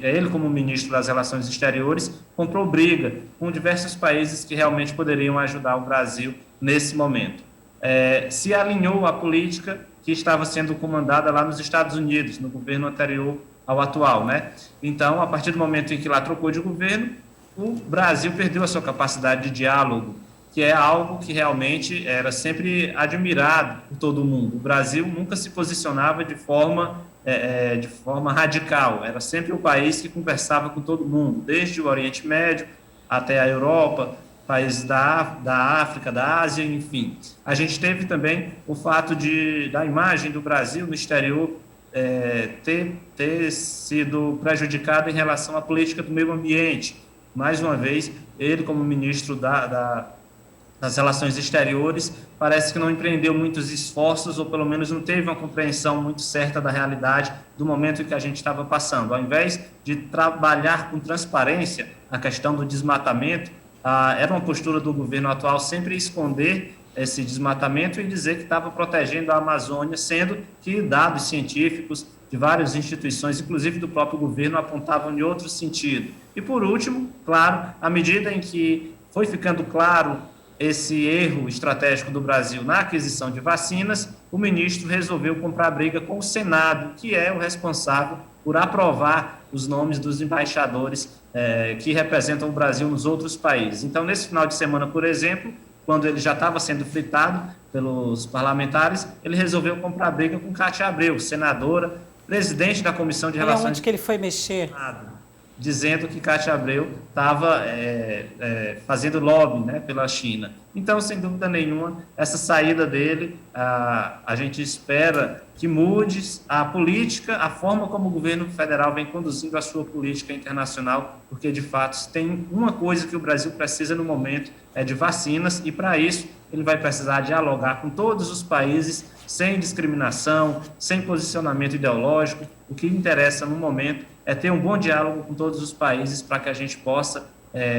Ele, como ministro das Relações Exteriores, comprou briga com diversos países que realmente poderiam ajudar o Brasil nesse momento. Se alinhou à política que estava sendo comandada lá nos Estados Unidos, no governo anterior ao atual, né? Então, a partir do momento em que lá trocou de governo, o Brasil perdeu a sua capacidade de diálogo, que é algo que realmente era sempre admirado por todo mundo. O Brasil nunca se posicionava de forma radical, era sempre o país que conversava com todo mundo, desde o Oriente Médio até a Europa, países da África, da Ásia, enfim. A gente teve também o fato da imagem do Brasil no exterior ter sido prejudicado em relação à política do meio ambiente. Mais uma vez, ele, como ministro das Relações Exteriores, parece que não empreendeu muitos esforços, ou pelo menos não teve uma compreensão muito certa da realidade do momento em que a gente estava passando. Ao invés de trabalhar com transparência a questão do desmatamento, era uma postura do governo atual sempre esconder esse desmatamento e dizer que estava protegendo a Amazônia, sendo que dados científicos de várias instituições, inclusive do próprio governo, apontavam em outro sentido. E, por último, claro, à medida em que foi ficando claro esse erro estratégico do Brasil na aquisição de vacinas, o ministro resolveu comprar briga com o Senado, que é o responsável por aprovar os nomes dos embaixadores que representam o Brasil nos outros países. Então, nesse final de semana, por exemplo, quando ele já estava sendo fritado pelos parlamentares, ele resolveu comprar briga com Cátia Abreu, senadora, presidente da Comissão de Relações... Onde que ele foi mexer? Dizendo que Cátia Abreu estava fazendo lobby, né, pela China. Então, sem dúvida nenhuma, essa saída dele, a gente espera que mude a política, a forma como o governo federal vem conduzindo a sua política internacional, porque, de fato, tem uma coisa que o Brasil precisa no momento, é de vacinas, e, para isso, ele vai precisar dialogar com todos os países, sem discriminação, sem posicionamento ideológico. O que interessa no momento é ter um bom diálogo com todos os países para que a gente possa,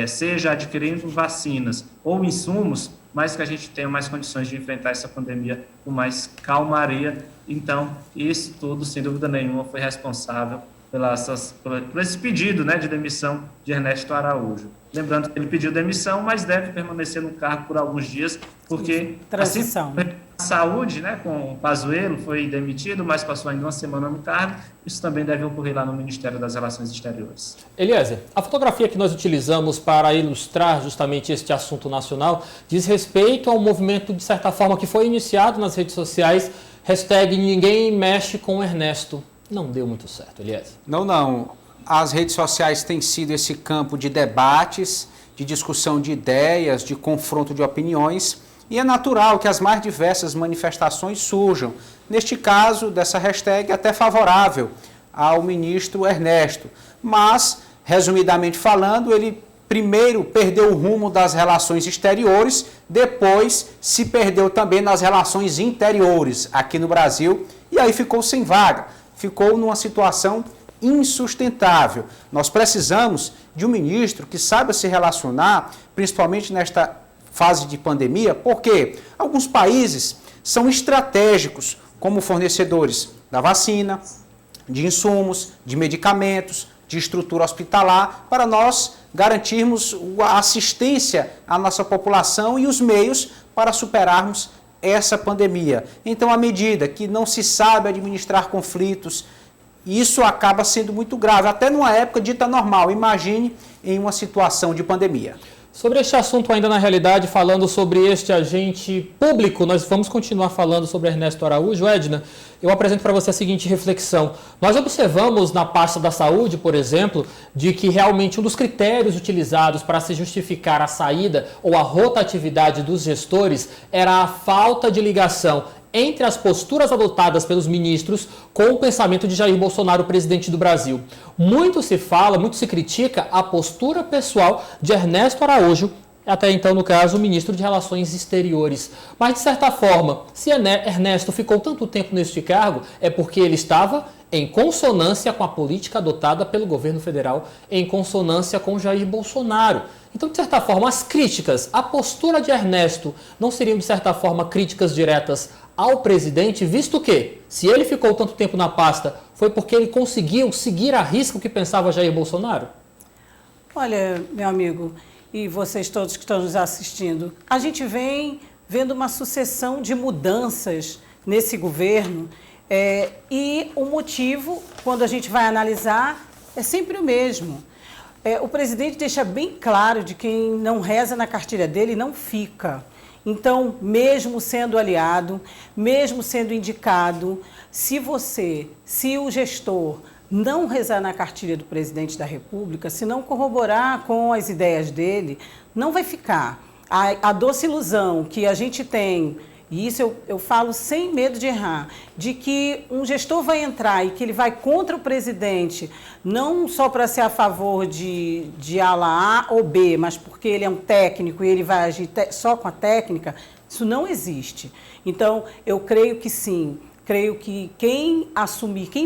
seja adquirindo vacinas ou insumos, mas que a gente tenha mais condições de enfrentar essa pandemia com mais calmaria. Então, isso tudo, sem dúvida nenhuma, foi responsável por esse pedido, né, de demissão de Ernesto Araújo. Lembrando que ele pediu demissão, mas deve permanecer no cargo por alguns dias, porque transição. Assim, a saúde, né, com o Pazuello, foi demitido, mas passou ainda uma semana no cargo. Isso também deve ocorrer lá no Ministério das Relações Exteriores. Eliezer, a fotografia que nós utilizamos para ilustrar justamente este assunto nacional diz respeito ao movimento, de certa forma, que foi iniciado nas redes sociais, hashtag Ninguém Mexe com Ernesto. não deu muito certo, Eliezer. Não. As redes sociais têm sido esse campo de debates, de discussão de ideias, de confronto de opiniões, e é natural que as mais diversas manifestações surjam. Neste caso, dessa hashtag até favorável ao ministro Ernesto. Mas, resumidamente falando, ele primeiro perdeu o rumo das relações exteriores, depois se perdeu também nas relações interiores aqui no Brasil, e aí ficou sem vaga, ficou numa situação insustentável. Nós precisamos de um ministro que saiba se relacionar, principalmente nesta fase de pandemia, porque alguns países são estratégicos como fornecedores da vacina, de insumos, de medicamentos, de estrutura hospitalar, para nós garantirmos a assistência à nossa população e os meios para superarmos essa pandemia. Então, à medida que não se sabe administrar conflitos, isso acaba sendo muito grave, até numa época dita normal. Imagine em uma situação de pandemia. Sobre este assunto ainda na realidade, falando sobre este agente público, nós vamos continuar falando sobre Ernesto Araújo. Edna, eu apresento para você a seguinte reflexão. Nós observamos na pasta da saúde, por exemplo, de que realmente um dos critérios utilizados para se justificar a saída ou a rotatividade dos gestores era a falta de ligação entre as posturas adotadas pelos ministros com o pensamento de Jair Bolsonaro, presidente do Brasil. Muito se fala, muito se critica a postura pessoal de Ernesto Araújo, até então, no caso, o ministro de Relações Exteriores. Mas, de certa forma, se Ernesto ficou tanto tempo neste cargo, é porque ele estava em consonância com a política adotada pelo governo federal, em consonância com Jair Bolsonaro. Então, de certa forma, as críticas, a postura de Ernesto não seriam, de certa forma, críticas diretas ao presidente, visto que, se ele ficou tanto tempo na pasta, foi porque ele conseguiu seguir à risca o que pensava Jair Bolsonaro? Olha, meu amigo, e vocês todos que estão nos assistindo, a gente vem vendo uma sucessão de mudanças nesse governo, e o motivo, quando a gente vai analisar, é sempre o mesmo. O presidente deixa bem claro de quem não reza na cartilha dele não fica. Então, mesmo sendo aliado, mesmo sendo indicado, se o gestor não rezar na cartilha do presidente da República, se não corroborar com as ideias dele, não vai ficar. A doce ilusão que a gente tem, e isso eu falo sem medo de errar, de que um gestor vai entrar e que ele vai contra o presidente, não só para ser a favor de ala A ou B, mas porque ele é um técnico e ele vai agir só com a técnica, isso não existe. Então, eu creio que sim, creio que quem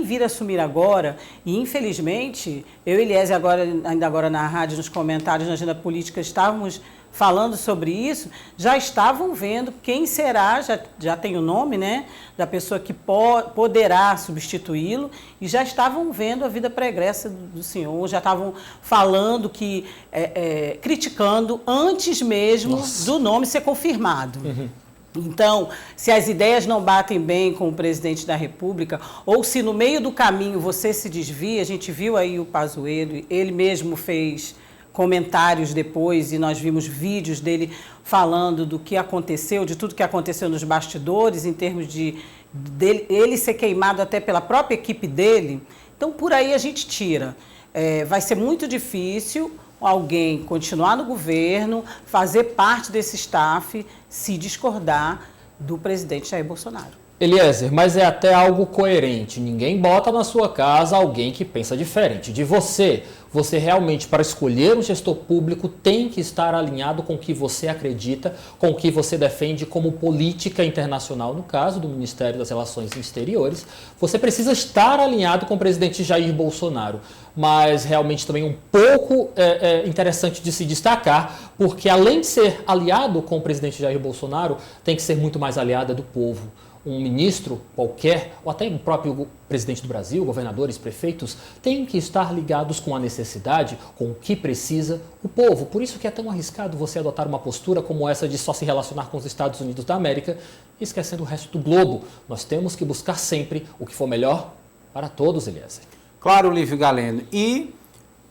vir assumir agora, e infelizmente, eu e Eliezer, ainda agora na rádio, nos comentários, na agenda política, estávamos falando sobre isso, já estavam vendo quem será, já tem o nome, né, da pessoa que poderá substituí-lo, e já estavam vendo a vida pregressa do senhor, já estavam falando que, criticando antes mesmo do nome ser confirmado. Uhum. Então, se as ideias não batem bem com o presidente da República, ou se no meio do caminho você se desvia, a gente viu aí o Pazuello, ele mesmo fez comentários depois e nós vimos vídeos dele falando do que aconteceu, de tudo que aconteceu nos bastidores, em termos de ele ser queimado até pela própria equipe dele. Então, por aí a gente tira. Vai ser muito difícil alguém continuar no governo, fazer parte desse staff, se discordar do presidente Jair Bolsonaro. Eliezer, mas é até algo coerente. Ninguém bota na sua casa alguém que pensa diferente de você. Você realmente, para escolher um gestor público, tem que estar alinhado com o que você acredita, com o que você defende como política internacional, no caso do Ministério das Relações Exteriores. Você precisa estar alinhado com o presidente Jair Bolsonaro. Mas realmente também um pouco interessante de se destacar, porque além de ser aliado com o presidente Jair Bolsonaro, tem que ser muito mais aliado do povo. Um ministro qualquer, ou até o próprio presidente do Brasil, governadores, prefeitos, têm que estar ligados com a necessidade, com o que precisa o povo. Por isso que é tão arriscado você adotar uma postura como essa de só se relacionar com os Estados Unidos da América, esquecendo o resto do globo. Nós temos que buscar sempre o que for melhor para todos, Eliezer. Claro, Lívio Galeno. E,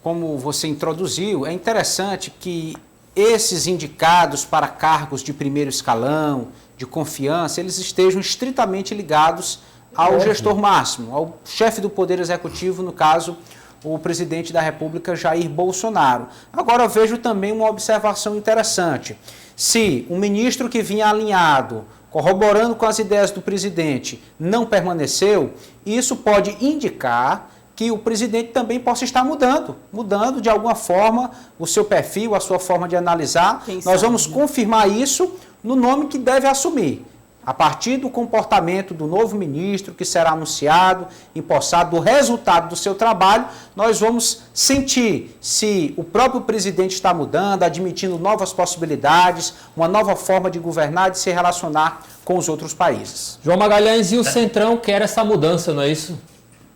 como você introduziu, é interessante que esses indicados para cargos de primeiro escalão, de confiança, eles estejam estritamente ligados ao gestor máximo, ao chefe do Poder Executivo, no caso, o presidente da República, Jair Bolsonaro. Agora, eu vejo também uma observação interessante. Se um ministro que vinha alinhado, corroborando com as ideias do presidente, não permaneceu, isso pode indicar que o presidente também possa estar mudando de alguma forma o seu perfil, a sua forma de analisar. Nós vamos confirmar isso no nome que deve assumir. A partir do comportamento do novo ministro, que será anunciado, empossado, do resultado do seu trabalho, nós vamos sentir se o próprio presidente está mudando, admitindo novas possibilidades, uma nova forma de governar, de se relacionar com os outros países. João Magalhães, e o Centrão quer essa mudança, não é isso?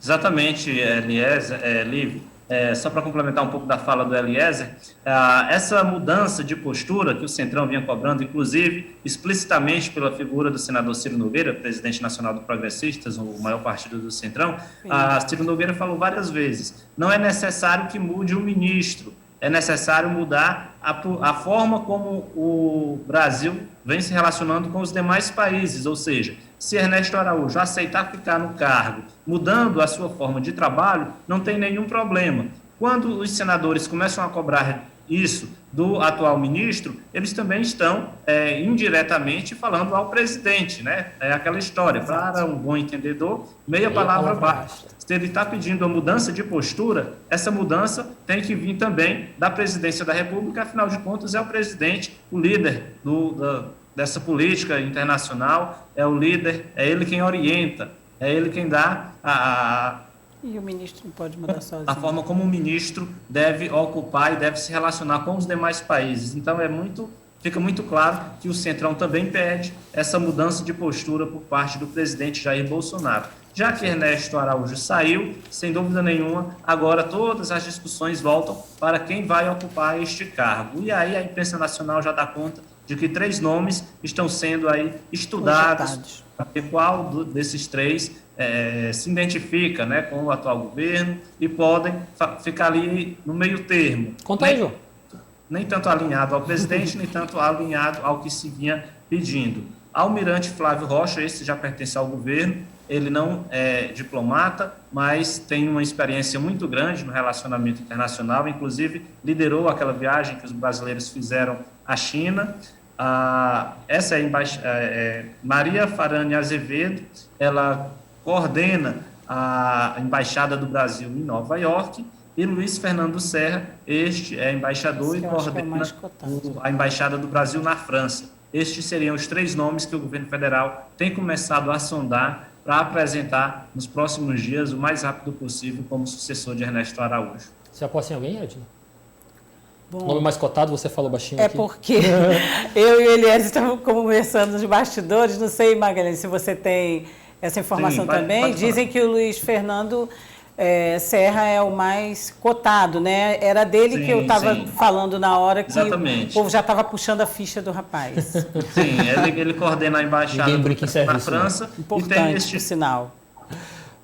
Exatamente, Eliezer, Lívio. Só para complementar um pouco da fala do Eliezer, essa mudança de postura que o Centrão vinha cobrando, inclusive explicitamente pela figura do senador Ciro Nogueira, presidente nacional do Progressistas, o maior partido do Centrão, Ciro Nogueira falou várias vezes, não é necessário que mude o ministro, é necessário mudar a forma como o Brasil vem se relacionando com os demais países, ou seja, se Ernesto Araújo aceitar ficar no cargo, mudando a sua forma de trabalho, não tem nenhum problema. Quando os senadores começam a cobrar isso do atual ministro, eles também estão indiretamente falando ao presidente, né? É aquela história, para um bom entendedor, meia palavra basta. Se ele está pedindo a mudança de postura, essa mudança tem que vir também da presidência da República, afinal de contas é o presidente, o líder dessa política internacional, é o líder, é ele quem orienta, é ele quem dá E o ministro não pode mudar sozinho. A forma como o ministro deve ocupar e deve se relacionar com os demais países. Então, fica muito claro que o Centrão também pede essa mudança de postura por parte do presidente Jair Bolsonaro. Já que Ernesto Araújo saiu, sem dúvida nenhuma, agora todas as discussões voltam para quem vai ocupar este cargo. E aí a imprensa nacional já dá conta de que 3 nomes estão sendo aí estudados, para ver qual desses 3 se identifica, né, com o atual governo e podem ficar ali no meio termo. Conta aí, João. Nem tanto alinhado ao presidente, nem tanto alinhado ao que se vinha pedindo. Almirante Flávio Rocha, esse já pertence ao governo, ele não é diplomata, mas tem uma experiência muito grande no relacionamento internacional, inclusive liderou aquela viagem que os brasileiros fizeram à China. Essa Maria Farane Azevedo, ela coordena a Embaixada do Brasil em Nova York, e Luiz Fernando Serra, este é embaixador e coordena a Embaixada do Brasil na França. Estes seriam os 3 nomes que o governo federal tem começado a sondar para apresentar nos próximos dias o mais rápido possível como sucessor de Ernesto Araújo. Você aposta em alguém, Edna? Bom, o nome mais cotado, você falou baixinho aqui. Porque eu e o Eliezer estamos conversando nos bastidores, não sei, Magalhães, se você tem essa informação. Sim, também. Dizem que o Luiz Fernando Serra é o mais cotado, né? Era dele que eu estava falando na hora que o povo já estava puxando a ficha do rapaz. Sim, ele coordena a embaixada na França. Importante, por sinal.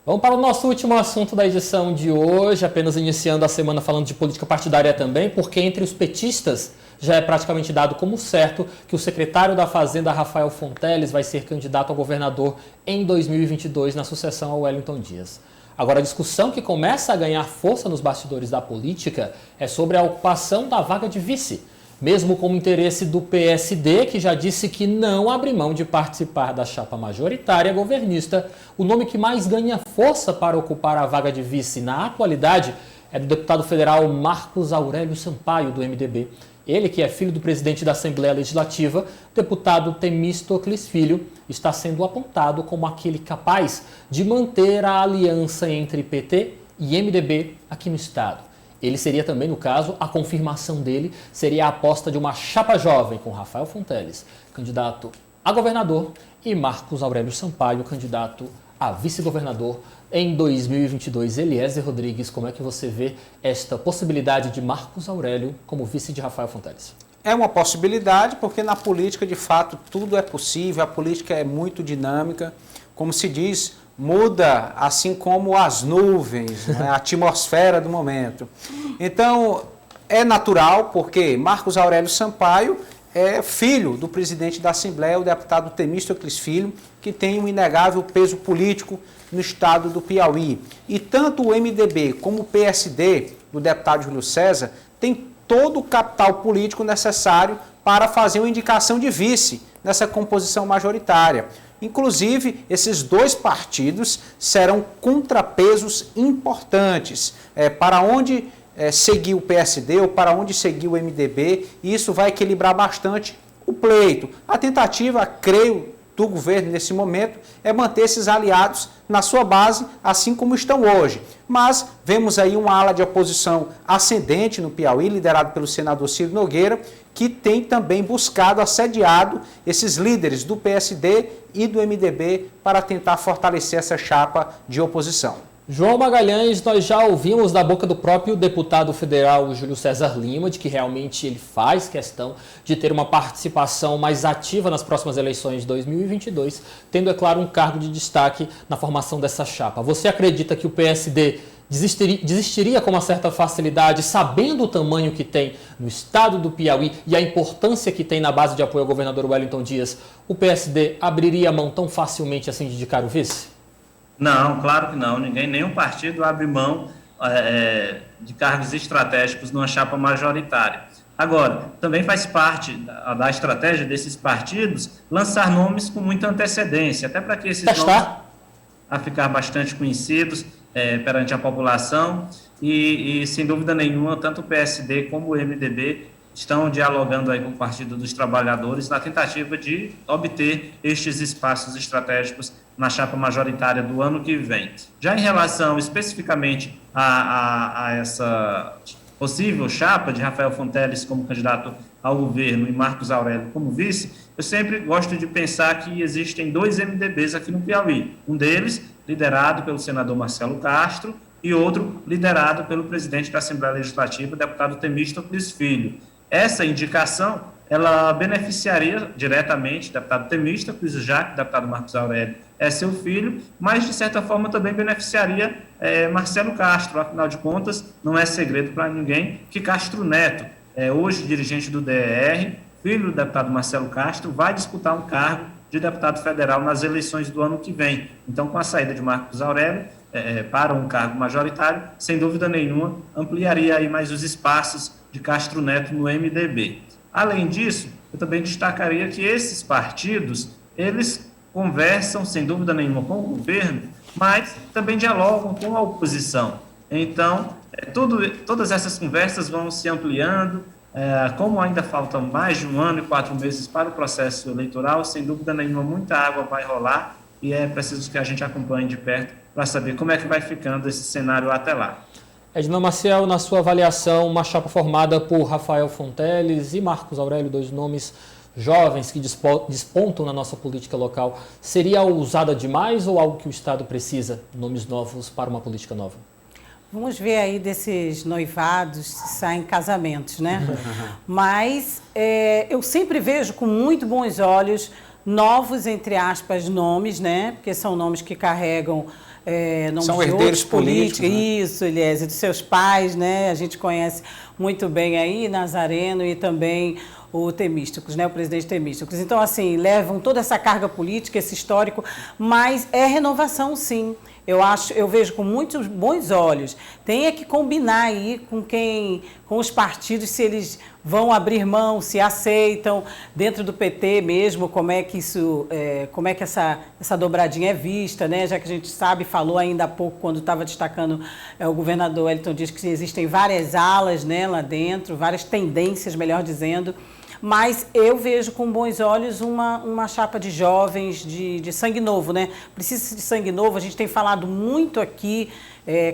Vamos para o nosso último assunto da edição de hoje, apenas iniciando a semana falando de política partidária também, porque entre os petistas já é praticamente dado como certo que o secretário da Fazenda, Rafael Fonteles, vai ser candidato a governador em 2022 na sucessão ao Wellington Dias. Agora, a discussão que começa a ganhar força nos bastidores da política é sobre a ocupação da vaga de vice, mesmo com o interesse do PSD, que já disse que não abre mão de participar da chapa majoritária governista. O nome que mais ganha força para ocupar a vaga de vice na atualidade é do deputado federal Marcos Aurélio Sampaio, do MDB. Ele, que é filho do presidente da Assembleia Legislativa, deputado Temístocles Filho, está sendo apontado como aquele capaz de manter a aliança entre PT e MDB aqui no estado. Ele seria também, no caso, a confirmação dele seria a aposta de uma chapa jovem com Rafael Fonteles, candidato a governador, e Marcos Aurélio Sampaio, candidato a vice-governador em 2022. Eliezer Rodrigues, como é que você vê esta possibilidade de Marcos Aurélio como vice de Rafael Fonteles? É uma possibilidade, porque na política, de fato, tudo é possível, a política é muito dinâmica, como se diz, muda assim como as nuvens, né, a atmosfera do momento. Então, é natural, porque Marcos Aurélio Sampaio é filho do presidente da Assembleia, o deputado Temístocles Filho, que tem um inegável peso político no estado do Piauí. E tanto o MDB como o PSD, do deputado Júlio César, tem todo o capital político necessário para fazer uma indicação de vice nessa composição majoritária. Inclusive, esses dois partidos serão contrapesos importantes para onde seguir o PSD ou para onde seguir o MDB, e isso vai equilibrar bastante o pleito. A tentativa, creio, do governo nesse momento é manter esses aliados na sua base, assim como estão hoje. Mas vemos aí uma ala de oposição ascendente no Piauí, liderado pelo senador Ciro Nogueira, que tem também buscado, assediado esses líderes do PSD e do MDB para tentar fortalecer essa chapa de oposição. João Magalhães, nós já ouvimos da boca do próprio deputado federal Júlio César Lima de que realmente ele faz questão de ter uma participação mais ativa nas próximas eleições de 2022, tendo, é claro, um cargo de destaque na formação dessa chapa. Você acredita que o PSD desistiria com uma certa facilidade, sabendo o tamanho que tem no estado do Piauí e a importância que tem na base de apoio ao governador Wellington Dias? O PSD abriria a mão tão facilmente assim de indicar o vice? Não, claro que não. Nenhum partido abre mão de cargos estratégicos numa chapa majoritária. Agora, também faz parte da estratégia desses partidos lançar nomes com muita antecedência, até para que esses nomes a ficar bastante conhecidos perante a população e, sem dúvida nenhuma, tanto o PSD como o MDB estão dialogando aí com o Partido dos Trabalhadores na tentativa de obter estes espaços estratégicos na chapa majoritária do ano que vem. Já em relação especificamente a essa possível chapa de Rafael Fonteles como candidato ao governo e Marcos Aurélio como vice, eu sempre gosto de pensar que existem dois MDBs aqui no Piauí. Um deles liderado pelo senador Marcelo Castro e outro liderado pelo presidente da Assembleia Legislativa, deputado Temístocles Filho. Essa indicação, ela beneficiaria diretamente o deputado Temístocles, já que o deputado Marcos Aurélio é seu filho, mas, de certa forma, também beneficiaria Marcelo Castro. Afinal de contas, não é segredo para ninguém que Castro Neto, hoje dirigente do DER, filho do deputado Marcelo Castro, vai disputar um cargo de deputado federal nas eleições do ano que vem. Então, com a saída de Marcos Aurélio para um cargo majoritário, sem dúvida nenhuma, ampliaria aí mais os espaços de Castro Neto no MDB. Além disso, eu também destacaria que esses partidos, eles conversam, sem dúvida nenhuma, com o governo, mas também dialogam com a oposição. Então, todas essas conversas vão se ampliando. Como ainda faltam mais de 1 ano e 4 meses para o processo eleitoral, sem dúvida nenhuma, muita água vai rolar e é preciso que a gente acompanhe de perto para saber como é que vai ficando esse cenário até lá. Edna Maciel, na sua avaliação, uma chapa formada por Rafael Fonteles e Marcos Aurélio, dois nomes jovens que despontam na nossa política local, seria ousada demais ou algo que o Estado precisa? Nomes novos para uma política nova? Vamos ver aí desses noivados se saem casamentos, né? Mas eu sempre vejo com muito bons olhos novos, entre aspas, nomes, né? Porque são nomes que carregam nomes são de herdeiros outros políticos. Né? Isso, Eliésia, dos seus pais, né? A gente conhece muito bem aí Nazareno e também o Temístocles, né? O presidente Temístocles. Então, assim, levam toda essa carga política, esse histórico, mas é renovação, sim. Eu vejo com muitos bons olhos. Tem que combinar aí com os partidos, se eles vão abrir mão, se aceitam, dentro do PT mesmo, como é que essa dobradinha é vista, né? Já que a gente sabe, falou ainda há pouco, quando estava destacando o governador Wellington Dias, que existem várias alas, né, lá dentro, várias tendências, melhor dizendo. Mas eu vejo com bons olhos uma chapa de jovens, de sangue novo, né? Precisa de sangue novo, a gente tem falado muito aqui,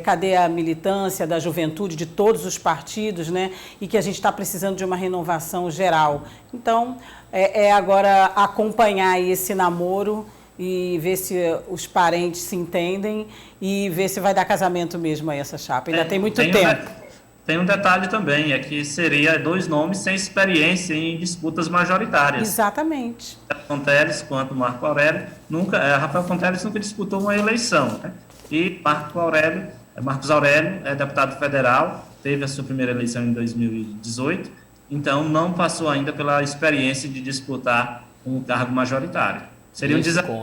cadê a militância da juventude de todos os partidos, né? E que a gente está precisando de uma renovação geral. Então, agora acompanhar aí esse namoro e ver se os parentes se entendem e ver se vai dar casamento mesmo a essa chapa. Ainda tem muito tempo. Tem um detalhe também, é que seria 2 nomes sem experiência em disputas majoritárias. Exatamente. Fonteles quanto Marco Aurélio, Rafael Fonteles nunca disputou uma eleição, né? E Marcos Aurélio é deputado federal, teve a sua primeira eleição em 2018 então não passou ainda pela experiência de disputar um cargo majoritário. Seria um desafio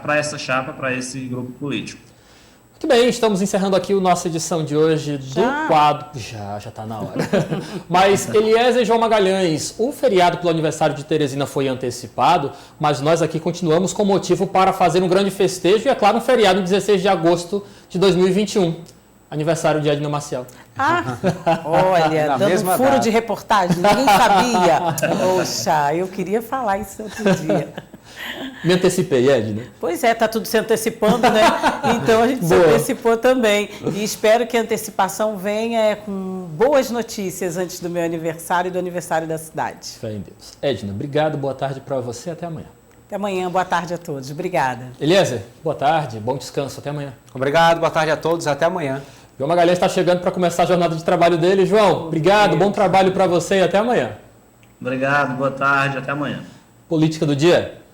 para essa chapa, para esse grupo político. Muito bem, estamos encerrando aqui a nossa edição de hoje do quadro... Já está na hora. Mas, Eliezer e João Magalhães, o feriado pelo aniversário de Teresina foi antecipado, mas nós aqui continuamos com motivo para fazer um grande festejo e, é claro, um feriado em 16 de agosto de 2021. Aniversário de Edna Maciel. Olha, dando um furo de reportagem, ninguém sabia. Poxa, eu queria falar isso outro dia. Me antecipei, Edna. Pois é, está tudo se antecipando, né? Então a gente se antecipou também. E espero que a antecipação venha com boas notícias antes do meu aniversário e do aniversário da cidade. Fé em Deus. Edna, obrigado, boa tarde para você, até amanhã. Até amanhã, boa tarde a todos. Obrigada. Eliezer, boa tarde, bom descanso, até amanhã. Obrigado, boa tarde a todos, até amanhã. João Magalhães está chegando para começar a jornada de trabalho dele. João, obrigado, bom trabalho para você e até amanhã. Obrigado, boa tarde, até amanhã. Política do dia.